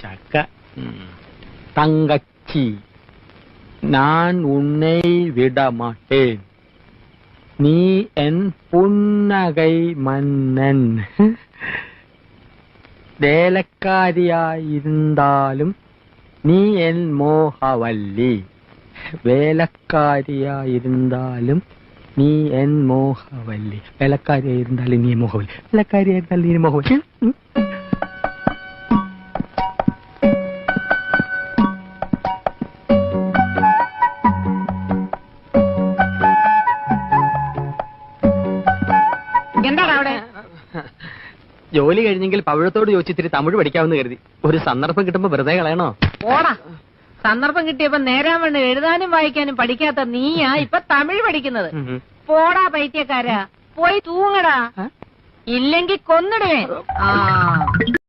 ചക്ക. തങ്കച്ചി, ഞാൻ ഉന്നെ വിടമാട്ടേൻ, നീ എൻ പുന്നകൈ മന്നൻ. വേലക്കാരിയായിരുന്നാലും നീ എൻ മോഹവല്ലി. വേലക്കാരിയായിരുന്നാലും നീ എൻ മോഹവല്ലി. വേലക്കാരിയായിരുന്നാലും നീ മോഹവല്ലി. വേലക്കാരിയായിരുന്നാലും നീ മോഹവല്ലി. ജോലി കഴിഞ്ഞെങ്കിൽ പവിഴത്തോട് ചോദിച്ചിത്തിരി തമിഴ് പഠിക്കാമെന്ന് കരുതി. ഒരു സന്ദർഭം കിട്ടുമ്പോ വെറുതെ കളയണോ? ഓടാ, സന്ദർഭം കിട്ടിയപ്പോ നേരാൻ വേണ്ട എഴുതാനും വായിക്കാനും പഠിക്കാത്ത നീയാ ഇപ്പൊ തമിഴ് പഠിക്കുന്നത്. പോടാ പൈത്യക്കാരാ, പോയി തൂങ്ങടാ, ഇല്ലെങ്കി കൊന്നിടുവേ. ആ